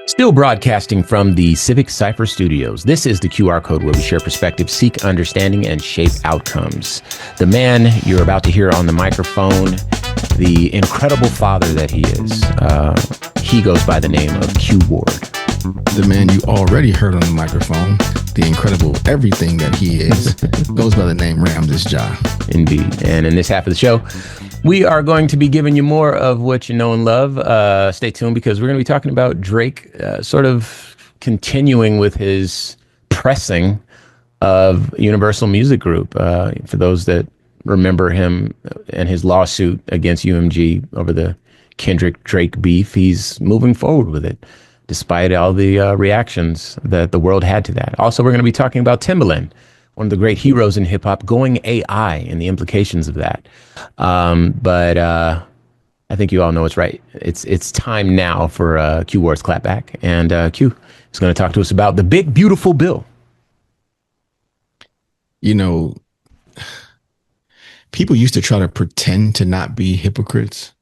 Still broadcasting from the Civic Cypher Studios, this is the QR Code where we share perspective, seek understanding, and shape outcomes. The man you're about to hear on the microphone, the incredible father that he is, he goes by the name of Q Ward. The man you already heard on the microphone, the incredible everything that he is, goes by the name Ramses Ja. Indeed. And in this half of the show, we are going to be giving you more of what you know and love. Stay tuned because we're going to be talking about Drake sort of continuing with his pressing of Universal Music Group. For those that remember him and his lawsuit against UMG over the Kendrick-Drake beef, he's moving forward with it, despite all the reactions that the world had to that. Also, we're going to be talking about Timbaland, one of the great heroes in hip hop, going AI and the implications of that. But I think you all know it's right. It's time now for Q Ward's clapback, and Q is going to talk to us about the big, beautiful bill. You know, people used to try to pretend to not be hypocrites.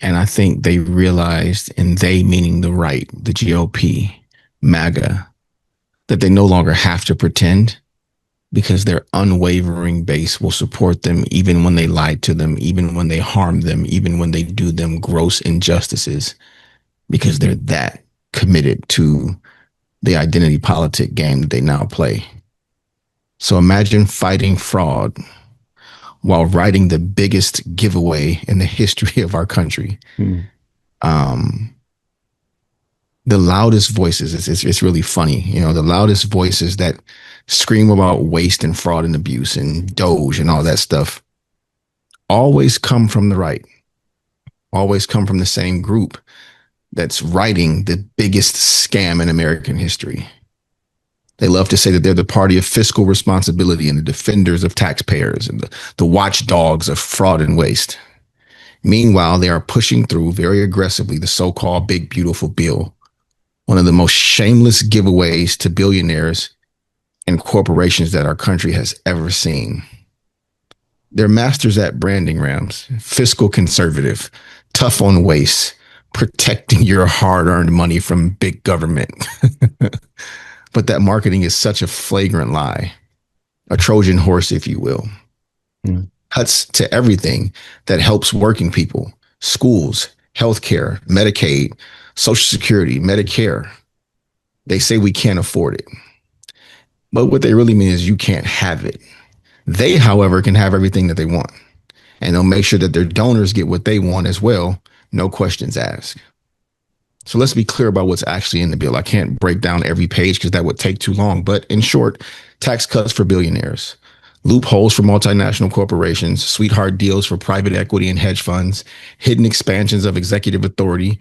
And I think they realized, and they meaning the right, the GOP, MAGA, that they no longer have to pretend because their unwavering base will support them even when they lie to them, even when they harm them, even when they do them gross injustices, because they're that committed to the identity politic game that they now play. So imagine fighting fraud while writing the biggest giveaway in the history of our country. The loudest voices, it's really funny, you know, the loudest voices that scream about waste and fraud and abuse and Doge and all that stuff always come from the right, always come from the same group that's writing the biggest scam in American history. They love to say that they're the party of fiscal responsibility and the defenders of taxpayers and the watchdogs of fraud and waste. Meanwhile, they are pushing through very aggressively the so-called big, beautiful bill, one of the most shameless giveaways to billionaires and corporations that our country has ever seen. They're masters at branding, Rams, fiscal conservative, tough on waste, protecting your hard-earned money from big government. But that marketing is such a flagrant lie, a Trojan horse, if you will. Cuts to everything that helps working people, schools, healthcare, Medicaid, Social Security, Medicare. They say we can't afford it. But what they really mean is you can't have it. They, however, can have everything that they want. And they'll make sure that their donors get what they want as well. No questions asked. So let's be clear about what's actually in the bill. I can't break down every page because that would take too long. But in short, tax cuts for billionaires, loopholes for multinational corporations, sweetheart deals for private equity and hedge funds, hidden expansions of executive authority,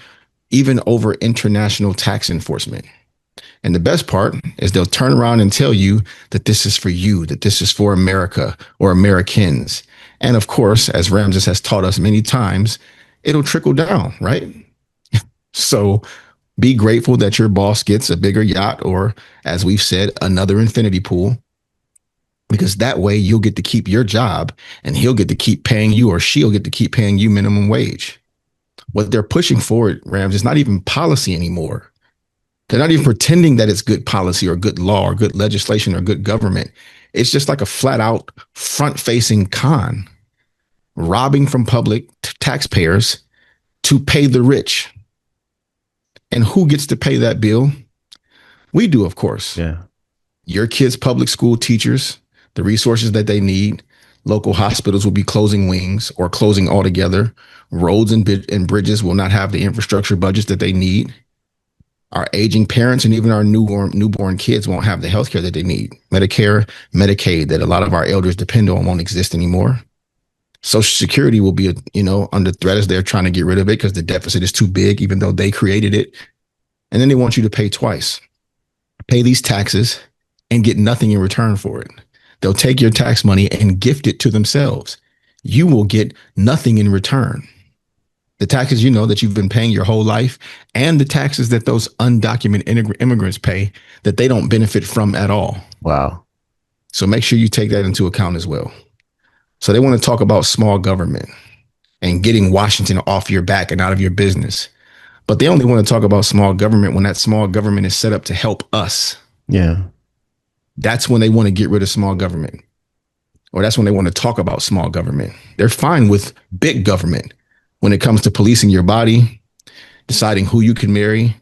even over international tax enforcement. And the best part is they'll turn around and tell you that this is for you, that this is for America or Americans. And of course, as Ramses has taught us many times, it'll trickle down, right? So be grateful that your boss gets a bigger yacht or, as we've said, another infinity pool, because that way you'll get to keep your job and he'll get to keep paying you, or she'll get to keep paying you minimum wage. What they're pushing forward, Rams, is not even policy anymore. They're not even pretending that it's good policy or good law or good legislation or good government. It's just like a flat out front facing con, robbing from public taxpayers to pay the rich. And who gets to pay that bill? We do, of course. Yeah. Your kids' public school teachers, the resources that they need. Local hospitals will be closing wings or closing altogether. Roads and bridges will not have the infrastructure budgets that they need. Our aging parents and even our newborn kids won't have the healthcare that they need. Medicare, Medicaid that a lot of our elders depend on won't exist anymore. Social Security will be, under threat as they're trying to get rid of it because the deficit is too big, even though they created it. And then they want you to pay twice. Pay these taxes and get nothing in return for it. They'll take your tax money and gift it to themselves. You will get nothing in return. The taxes that you've been paying your whole life and the taxes that those undocumented immigrants pay that they don't benefit from at all. Wow. So make sure you take that into account as well. So they want to talk about small government and getting Washington off your back and out of your business. But they only want to talk about small government when that small government is set up to help us. Yeah. That's when they want to get rid of small government, or that's when they want to talk about small government. They're fine with big government when it comes to policing your body, deciding who you can marry,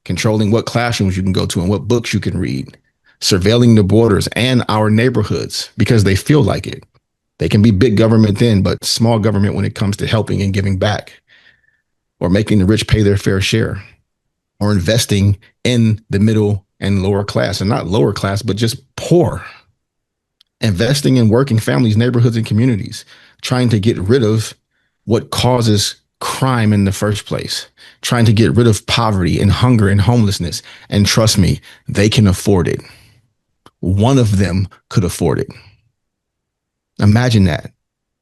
controlling what classrooms you can go to and what books you can read, surveilling the borders and our neighborhoods because they feel like it. They can be big government then, but small government when it comes to helping and giving back, or making the rich pay their fair share, or investing in the middle and lower class, and not lower class, but just poor. Investing in working families, neighborhoods, and communities, trying to get rid of what causes crime in the first place, trying to get rid of poverty and hunger and homelessness. And trust me, they can afford it. One of them could afford it. Imagine that.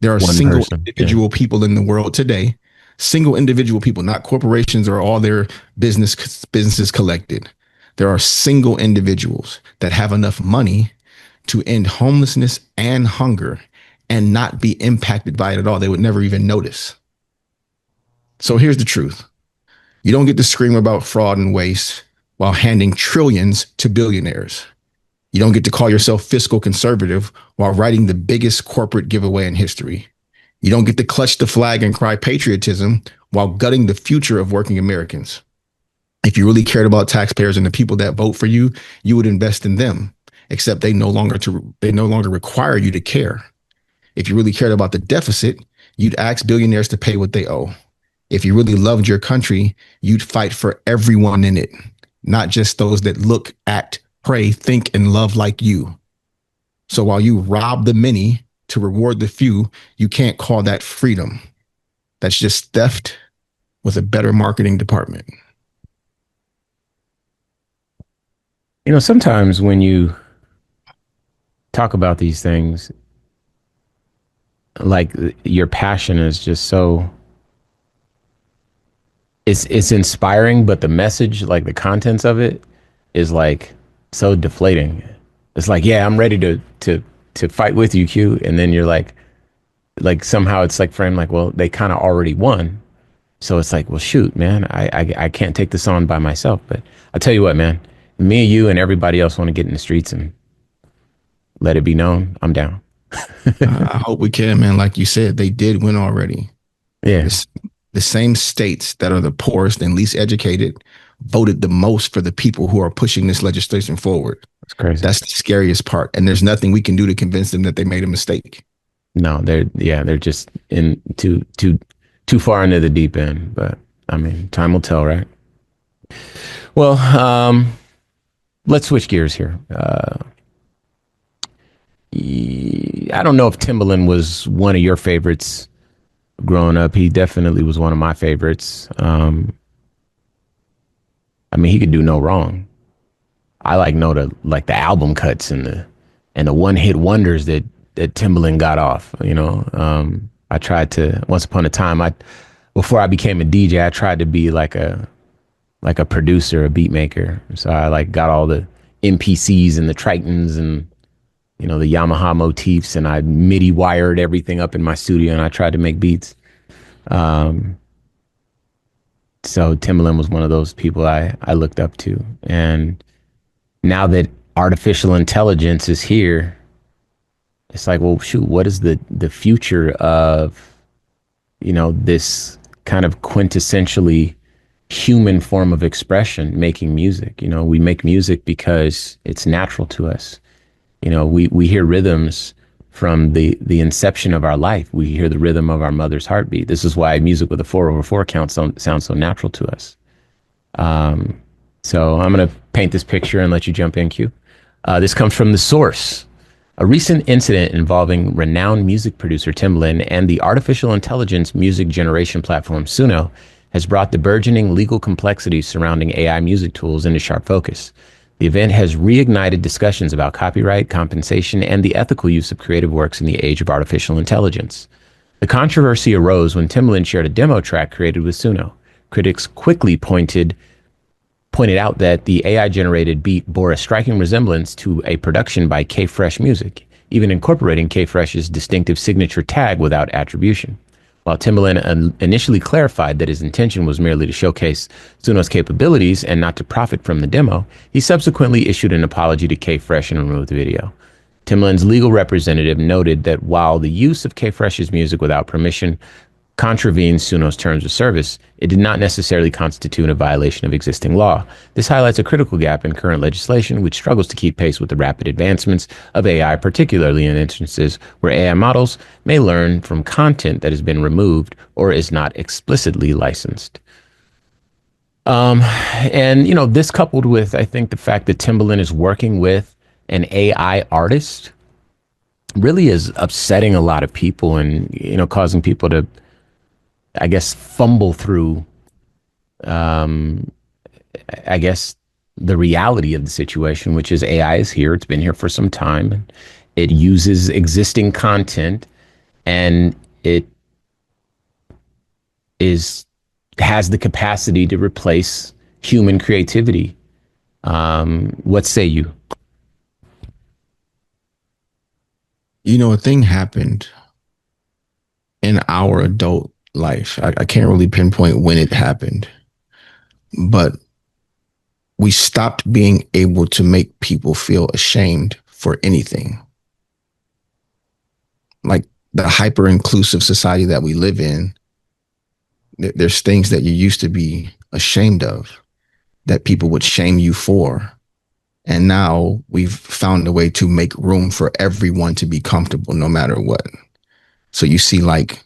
There are One single person, individual people in the world today, single individual people, not corporations or all their businesses collected. There are single individuals that have enough money to end homelessness and hunger and not be impacted by it at all. They would never even notice. So here's the truth. You don't get to scream about fraud and waste while handing trillions to billionaires. You don't get to call yourself fiscal conservative while writing the biggest corporate giveaway in history. You don't get to clutch the flag and cry patriotism while gutting the future of working Americans. If you really cared about taxpayers and the people that vote for you, you would invest in them, except they no longer require you to care. If you really cared about the deficit, you'd ask billionaires to pay what they owe. If you really loved your country, you'd fight for everyone in it, not just those that look, act, pray, think, and love like you. So while you rob the many to reward the few, you can't call that freedom. That's just theft with a better marketing department. You know, sometimes when you talk about these things, like your passion is just so it's inspiring, but the message, like the contents of it, is like so deflating. It's like, yeah, I'm ready to fight with you, Q, and then you're like somehow it's like framed like, well, they kind of already won, so it's like, well, shoot, man, I can't take this on by myself. But I tell you what, man, me and you and everybody else want to get in the streets and let it be known, I'm down. I hope we can, man. Like you said, they did win already. Yeah, The same states that are the poorest and least educated voted the most for the people who are pushing this legislation forward. it's crazy. That's the scariest part. And there's nothing we can do to convince them that they made a mistake. No, they're just in too far into the deep end. But I mean, time will tell, right? Well, let's switch gears here. I don't know if Timbaland was one of your favorites growing up. He definitely was one of my favorites. I mean, he could do no wrong. I know the album cuts and the one hit wonders that Timbaland got off. You know, I tried to once upon a time. Before I became a DJ, I tried to be like a producer, a beat maker. So I got all the MPCs and the Tritons and the Yamaha motifs, and I MIDI wired everything up in my studio, and I tried to make beats. So Timbaland was one of those people I looked up to. And now that artificial intelligence is here, it's like, well, shoot, what is the future of, this kind of quintessentially human form of expression, making music? We make music because it's natural to us. We hear rhythms from the inception of our life. We hear the rhythm of our mother's heartbeat. This is why music with a 4/4 count sounds so natural to us. So I'm going to paint this picture and let you jump in, Q. This comes from The Source. A recent incident involving renowned music producer Timbaland and the artificial intelligence music generation platform Suno has brought the burgeoning legal complexities surrounding AI music tools into sharp focus. The event has reignited discussions about copyright, compensation, and the ethical use of creative works in the age of artificial intelligence. The controversy arose when Timbaland shared a demo track created with Suno. Critics quickly pointed out that the AI-generated beat bore a striking resemblance to a production by K-Fresh Music, even incorporating K-Fresh's distinctive signature tag without attribution. While Timbaland initially clarified that his intention was merely to showcase Suno's capabilities and not to profit from the demo, he subsequently issued an apology to K-Fresh and removed the video. Timbaland's legal representative noted that while the use of K-Fresh's music without permission contravenes Suno's terms of service, it did not necessarily constitute a violation of existing law. This highlights a critical gap in current legislation, which struggles to keep pace with the rapid advancements of AI, particularly in instances where AI models may learn from content that has been removed or is not explicitly licensed. And, you know, this coupled with, I think, the fact that Timbaland is working with an AI artist really is upsetting a lot of people and, you know, causing people to, I guess, fumble through, I guess, the reality of the situation, which is AI is here. It's been here for some time. It uses existing content, and it has the capacity to replace human creativity. What say you? You know, a thing happened in our adult life. I can't really pinpoint when it happened, but we stopped being able to make people feel ashamed for anything. Like the hyper inclusive society that we live in, there's things that you used to be ashamed of that people would shame you for. And now we've found a way to make room for everyone to be comfortable no matter what. So you see like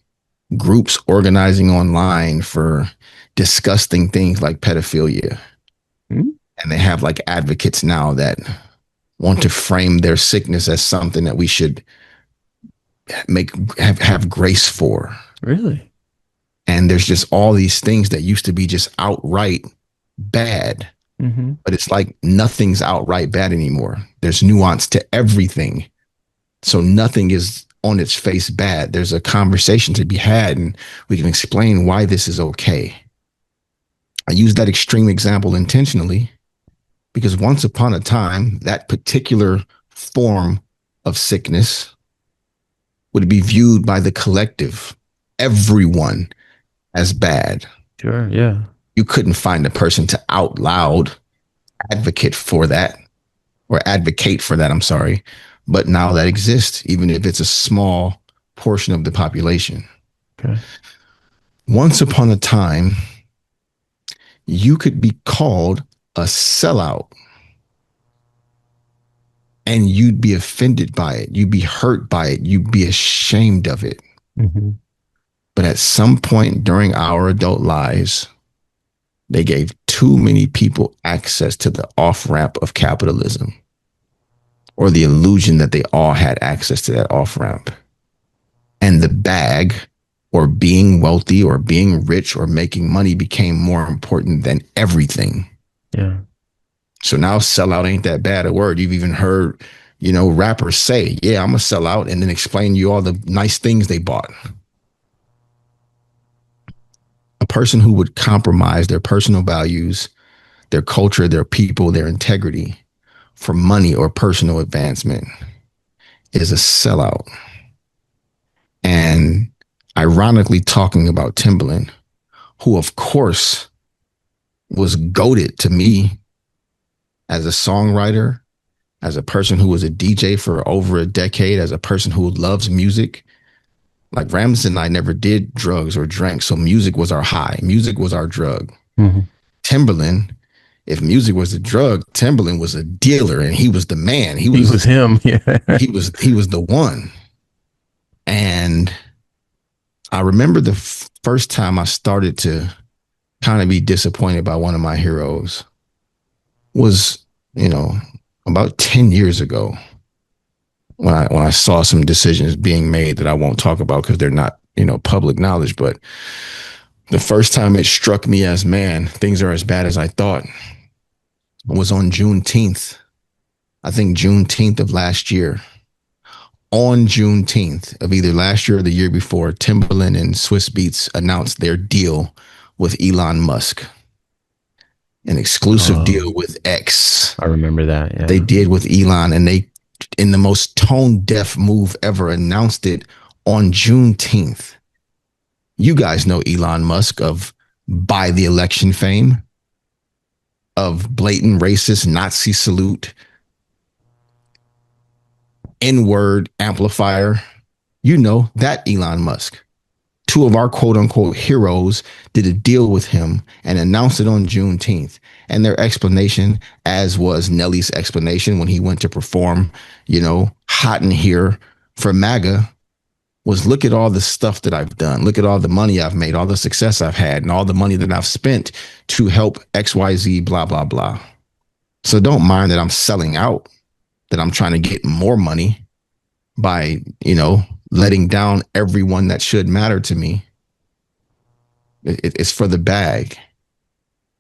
groups organizing online for disgusting things like pedophilia. Mm-hmm. And they have like advocates now that want to frame their sickness as something that we should have grace for. Really? And there's just all these things that used to be just outright bad. Mm-hmm. But it's like nothing's outright bad anymore. There's nuance to everything. So nothing is on its face bad. There's a conversation to be had, and we can explain why this is okay. I use that extreme example intentionally because once upon a time, that particular form of sickness would be viewed by the collective, everyone, as bad. Sure, yeah. You couldn't find a person to out loud advocate for that, I'm sorry. But now that exists, even if it's a small portion of the population. Okay. Once upon a time, you could be called a sellout and you'd be offended by it. You'd be hurt by it. You'd be ashamed of it. Mm-hmm. But at some point during our adult lives, they gave too many people access to the off-ramp of capitalism, or the illusion that they all had access to that off-ramp. And the bag, or being wealthy or being rich or making money, became more important than everything. Yeah. So now sellout ain't that bad a word. You've even heard, you know, rappers say, yeah, I'm a sellout, and then explain to you all the nice things they bought. A person who would compromise their personal values, their culture, their people, their integrity for money or personal advancement is a sellout. And ironically, talking about Timbaland, who of course was goated to me as a songwriter, as a person who was a DJ for over a decade, as a person who loves music. Like Ramsey and I never did drugs or drank, so music was our high. Music was our drug. Mm-hmm. Timbaland, if music was a drug, Timbaland was a dealer, and he was the man. He was him. Yeah. he was the one. And I remember the first time I started to kind of be disappointed by one of my heroes was, you know, about 10 years ago when I saw some decisions being made that I won't talk about because they're not, you know, public knowledge. But the first time it struck me as, man, things are as bad as I thought, was on Juneteenth. I think Juneteenth of last year. On Juneteenth of either last year or the year before, Timbaland and Swiss Beats announced their deal with Elon Musk. An exclusive deal with X. I remember that. Yeah. They did with Elon, and they, in the most tone deaf move ever, announced it on Juneteenth. You guys know Elon Musk of Buy the Election fame, of blatant racist Nazi salute, N-word amplifier. You know that Elon Musk. Two of our quote unquote heroes did a deal with him and announced it on Juneteenth. And their explanation, as was Nelly's explanation when he went to perform, hot in here for MAGA, was look at all the stuff that I've done. Look at all the money I've made, all the success I've had, and all the money that I've spent to help XYZ, blah, blah, blah. So don't mind that I'm selling out, that I'm trying to get more money by, letting down everyone that should matter to me. It's for the bag.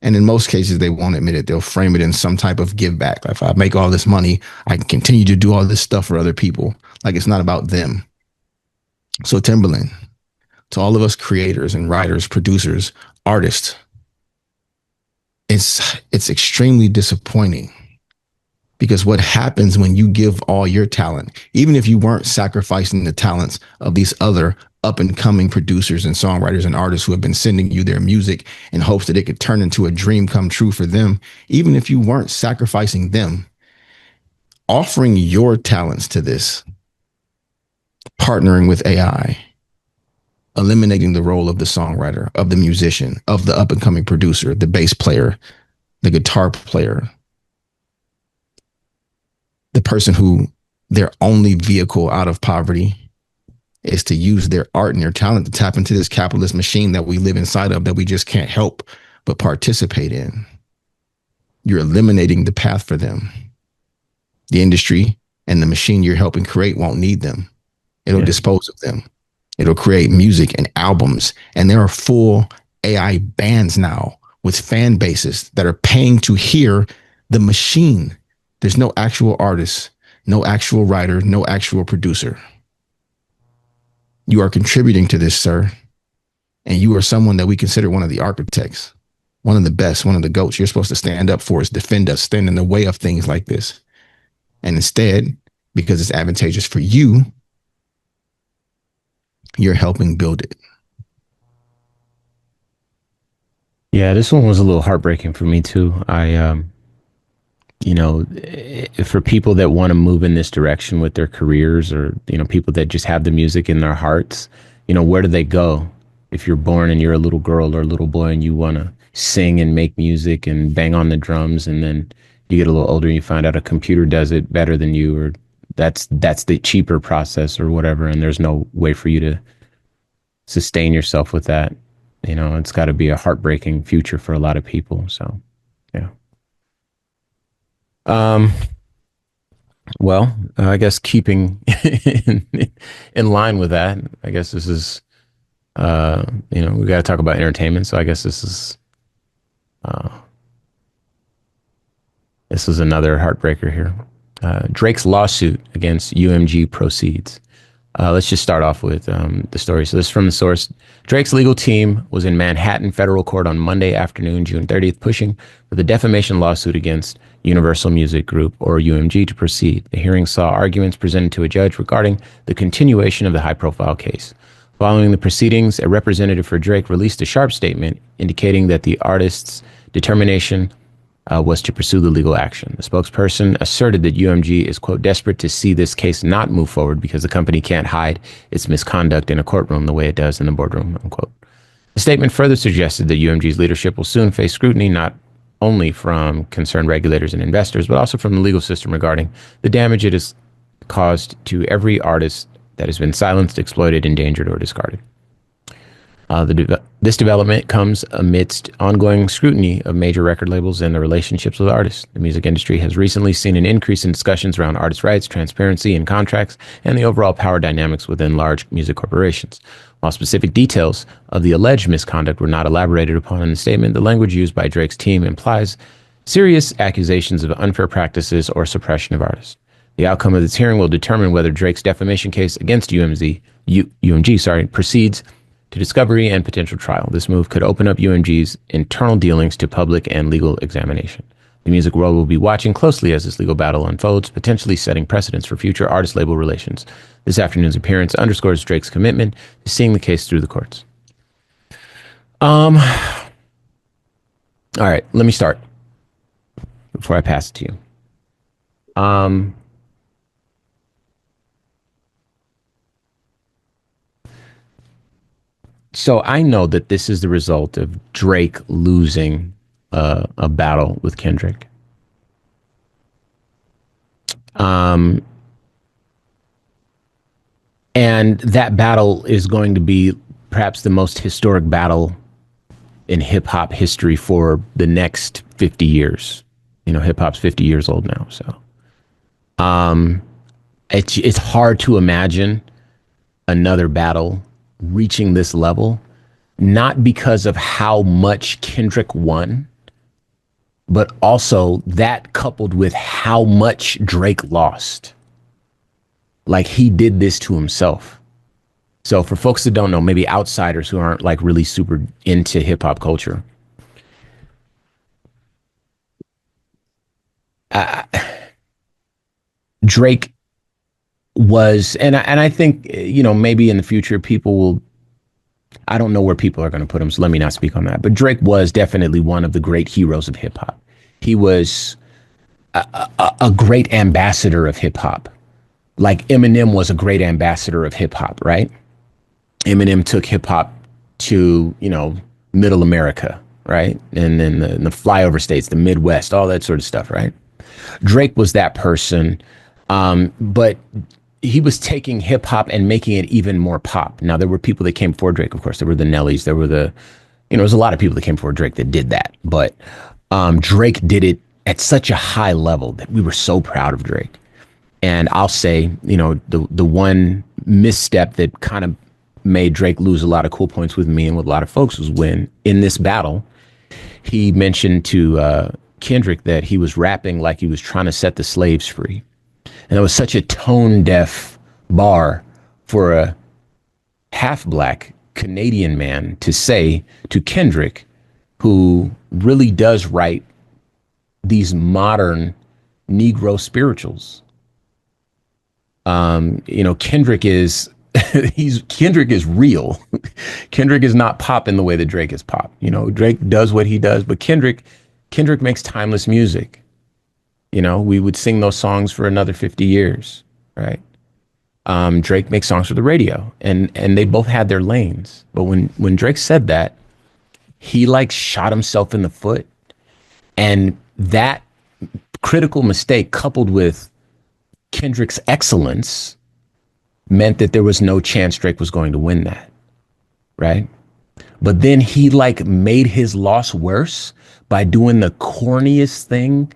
And in most cases, they won't admit it. They'll frame it in some type of give back. Like, if I make all this money, I can continue to do all this stuff for other people. Like, it's not about them. So Timbaland, to all of us creators and writers, producers, artists, it's extremely disappointing. Because what happens when you give all your talent, even if you weren't sacrificing the talents of these other up and coming producers and songwriters and artists who have been sending you their music in hopes that it could turn into a dream come true for them, even if you weren't sacrificing them, offering your talents to this, partnering with AI, eliminating the role of the songwriter, of the musician, of the up and coming producer, the bass player, the guitar player, the person who their only vehicle out of poverty is to use their art and their talent to tap into this capitalist machine that we live inside of, that we just can't help but participate in. You're eliminating the path for them. The industry and the machine you're helping create won't need them. It'll dispose of them. It'll create music and albums. And there are full AI bands now with fan bases that are paying to hear the machine. There's no actual artist, no actual writer, no actual producer. You are contributing to this, sir. And you are someone that we consider one of the architects, one of the best, one of the GOATs. You're supposed to stand up for us, defend us, stand in the way of things like this. And instead, because it's advantageous for you, you're helping build it. Yeah, this one was a little heartbreaking for me too. For people that want to move in this direction with their careers, or, people that just have the music in their hearts, where do they go? If you're born and you're a little girl or a little boy and you want to sing and make music and bang on the drums, and then you get a little older and you find out a computer does it better than you, or that's the cheaper process or whatever, and there's no way for you to sustain yourself with that. It's got to be a heartbreaking future for a lot of people. So, yeah. Well, I guess keeping in line with that, I guess this is, we got to talk about entertainment. So I guess this is another heartbreaker here. Drake's lawsuit against UMG Proceeds. Let's just start off with the story. So this is from the source. Drake's legal team was in Manhattan federal court on Monday afternoon, June 30th, pushing for the defamation lawsuit against Universal Music Group, or UMG, to proceed. The hearing saw arguments presented to a judge regarding the continuation of the high-profile case. Following the proceedings, a representative for Drake released a sharp statement indicating that the artist's determination was to pursue the legal action. The spokesperson asserted that UMG is, quote, desperate to see this case not move forward because the company can't hide its misconduct in a courtroom the way it does in the boardroom, unquote. The statement further suggested that UMG's leadership will soon face scrutiny not only from concerned regulators and investors, but also from the legal system regarding the damage it has caused to every artist that has been silenced, exploited, endangered, or discarded. This development comes amidst ongoing scrutiny of major record labels and their relationships with artists. The music industry has recently seen an increase in discussions around artists' rights, transparency in contracts, and the overall power dynamics within large music corporations. While specific details of the alleged misconduct were not elaborated upon in the statement, the language used by Drake's team implies serious accusations of unfair practices or suppression of artists. The outcome of this hearing will determine whether Drake's defamation case against UMG proceeds to discovery and potential trial. This move could open up UMG's internal dealings to public and legal examination. The music world will be watching closely as this legal battle unfolds, potentially setting precedents for future artist-label relations. This afternoon's appearance underscores Drake's commitment to seeing the case through the courts. All right, let me start before I pass it to you. Um, so I know that this is the result of Drake losing a battle with Kendrick. Um, and that battle is going to be perhaps the most historic battle in hip hop history for the next 50 years. You know, hip hop's 50 years old now. So it's hard to imagine another battle reaching this level, not because of how much Kendrick won, but also that coupled with how much Drake lost. Like he did this to himself. So for folks that don't know, maybe outsiders who aren't like really super into hip hop culture, Drake was, and I think maybe in the future people will. I don't know where people are going to put him, so let me not speak on that. But Drake was definitely one of the great heroes of hip hop. He was a great ambassador of hip hop. Like Eminem was a great ambassador of hip hop, right? Eminem took hip hop to, middle America, right? And then the flyover states, the Midwest, all that sort of stuff, right? Drake was that person. But he was taking hip hop and making it even more pop. Now, there were people that came before Drake, of course. There were the Nellies. There were there was a lot of people that came before Drake that did that. But Drake did it at such a high level that we were so proud of Drake. And I'll say, the one misstep that kind of made Drake lose a lot of cool points with me and with a lot of folks was when in this battle, he mentioned to Kendrick that he was rapping like he was trying to set the slaves free. And it was such a tone deaf bar for a half black Canadian man to say to Kendrick, who really does write these modern Negro spirituals. Kendrick is Kendrick is real. Kendrick is not pop in the way that Drake is pop. Drake does what he does, but Kendrick makes timeless music. We would sing those songs for another 50 years, right? Drake makes songs for the radio, and they both had their lanes. But when Drake said that, he like shot himself in the foot, and that critical mistake coupled with Kendrick's excellence meant that there was no chance Drake was going to win that, right? But then he like made his loss worse by doing the corniest thing.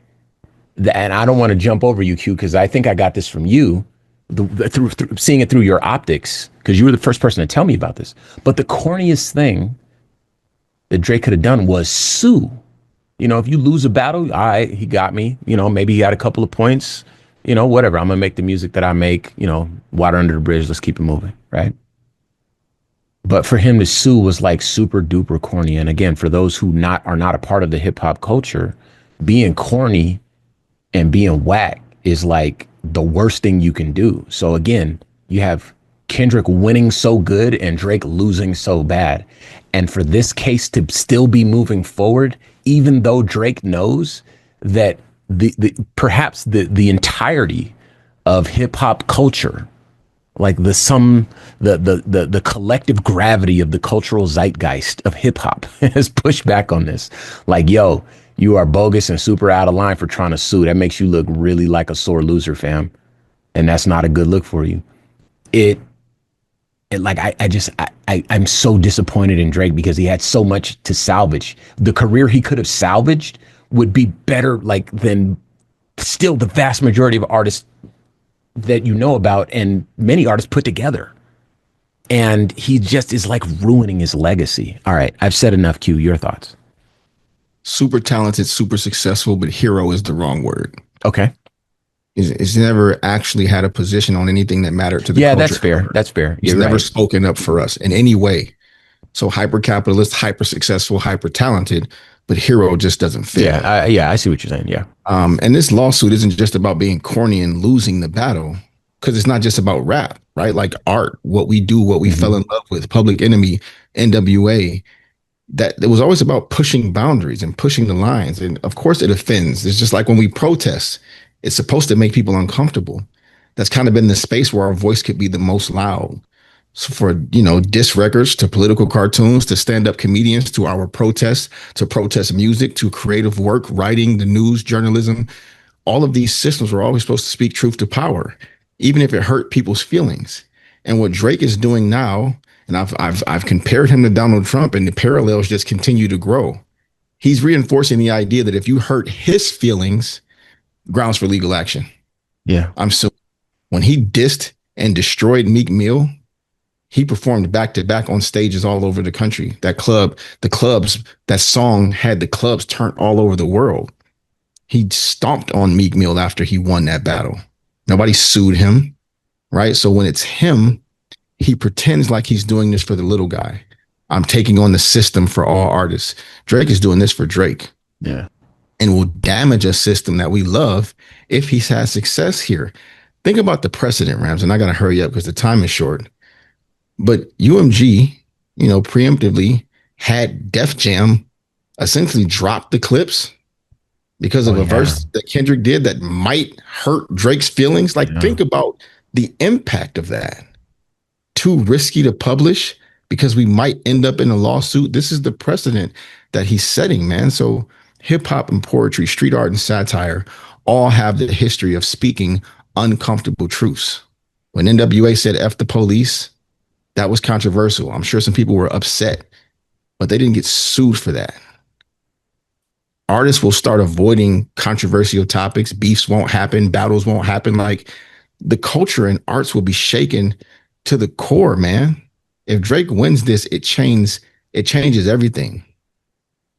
And I don't want to jump over you, Q, because I think I got this from you through seeing it through your optics, because you were the first person to tell me about this. But the corniest thing that Drake could have done was sue. If you lose a battle, all right, he got me. Maybe he got a couple of points. Whatever. I'm gonna make the music that I make. Water under the bridge. Let's keep it moving, right? But for him to sue was like super duper corny. And again, for those who are not a part of the hip hop culture, being corny and being whack is like the worst thing you can do. So again, you have Kendrick winning so good and Drake losing so bad. And for this case to still be moving forward, even though Drake knows that perhaps the entirety of hip hop culture, like the collective gravity of the cultural zeitgeist of hip hop has pushed back on this. Like, yo, you are bogus and super out of line for trying to sue. That makes you look really like a sore loser, fam. And that's not a good look for you. I'm so disappointed in Drake because he had so much to salvage. The career he could have salvaged would be better than still the vast majority of artists that you know about and many artists put together. And he just is like ruining his legacy. All right, I've said enough, Q. Your thoughts? Super talented, super successful, but hero is the wrong word. Okay. He's never actually had a position on anything that mattered to the culture. Yeah, that's fair. That's fair. He's never spoken up for us in any way. So hyper capitalist, hyper successful, hyper talented, but hero just doesn't fit. Yeah, I see what you're saying. Yeah. And this lawsuit isn't just about being corny and losing the battle, because it's not just about rap, right? Like art, what we do, what we fell in love with, Public Enemy, NWA. that it was always about pushing boundaries and pushing the lines. And of course it offends. It's just like when we protest, it's supposed to make people uncomfortable. That's kind of been the space where our voice could be the most loud. So for, diss records to political cartoons to stand-up comedians to our protests, to protest music, to creative work, writing, the news, journalism, all of these systems were always supposed to speak truth to power, even if it hurt people's feelings. And what Drake is doing now, and I've compared him to Donald Trump, and the parallels just continue to grow. He's reinforcing the idea that if you hurt his feelings, grounds for legal action. Yeah. When he dissed and destroyed Meek Mill, he performed back to back on stages all over the country. That song had the clubs turned all over the world. He stomped on Meek Mill after he won that battle. Nobody sued him, right? So when it's him, he pretends like he's doing this for the little guy. I'm taking on the system for all artists. Drake is doing this for Drake. Yeah. And will damage a system that we love if he's had success here. Think about the precedent, Rams, and I got to hurry up because the time is short. But UMG, preemptively had Def Jam essentially drop the clips because of a verse that Kendrick did that might hurt Drake's feelings. Think about the impact of that. Too risky to publish because we might end up in a lawsuit. This is the precedent that he's setting, man. So hip hop and poetry, street art and satire all have the history of speaking uncomfortable truths. When NWA said F the police, that was controversial. I'm sure some people were upset, but they didn't get sued for that. Artists will start avoiding controversial topics. Beefs won't happen. Battles won't happen. Like, the culture and arts will be shaken to the core, man. If Drake wins this, it changes everything.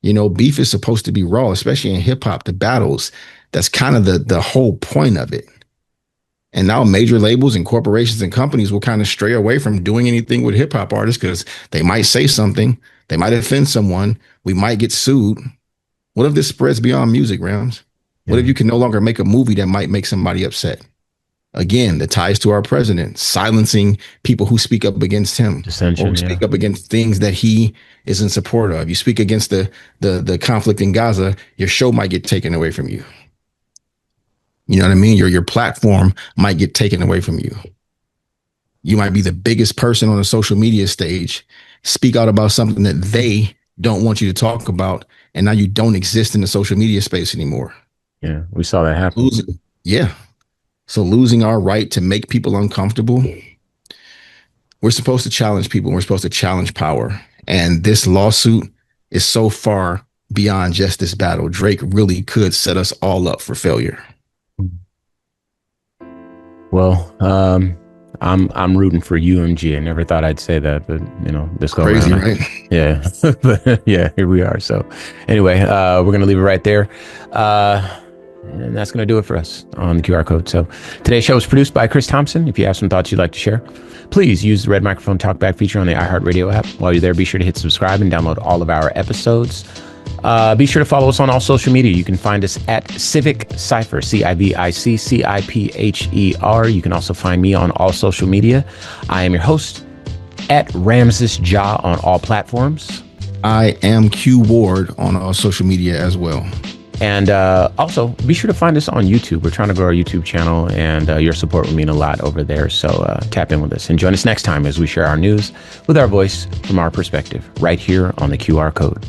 Beef is supposed to be raw, especially in hip hop, the battles. That's kind of the whole point of it. And now major labels and corporations and companies will kind of stray away from doing anything with hip hop artists because they might say something, they might offend someone, we might get sued. What if this spreads beyond music, Rams? What if you can no longer make a movie that might make somebody upset? Again, the ties to our president, silencing people who speak up against him, or who speak up against things that he is in support of. You speak against the conflict in Gaza, your show might get taken away from you. You know what I mean? Your platform might get taken away from you. You might be the biggest person on a social media stage, speak out about something that they don't want you to talk about, and now you don't exist in the social media space anymore. Yeah, we saw that happen. So losing our right to make people uncomfortable, we're supposed to challenge people. We're supposed to challenge power. And this lawsuit is so far beyond just this battle. Drake really could set us all up for failure. Well, I'm rooting for UMG. I never thought I'd say that, but this go crazy, around. Right? Yeah, but yeah, here we are. So anyway, we're gonna leave it right there, and that's gonna do it for us on the QR code. So today's show was produced by Chris Thompson. If you have some thoughts you'd like to share, please use the red microphone talkback feature on the iHeartRadio app. While you're there, be sure to hit subscribe and download all of our episodes. Be sure to follow us on all social media. You can find us at Civic Cypher, CIVICCIPHER. You can also find me on all social media. I am your host at Ramses Ja on all platforms. I am Q Ward on all social media as well. And also, be sure to find us on YouTube. We're trying to grow our YouTube channel, and your support would mean a lot over there. So tap in with us and join us next time as we share our news with our voice from our perspective right here on the QR code.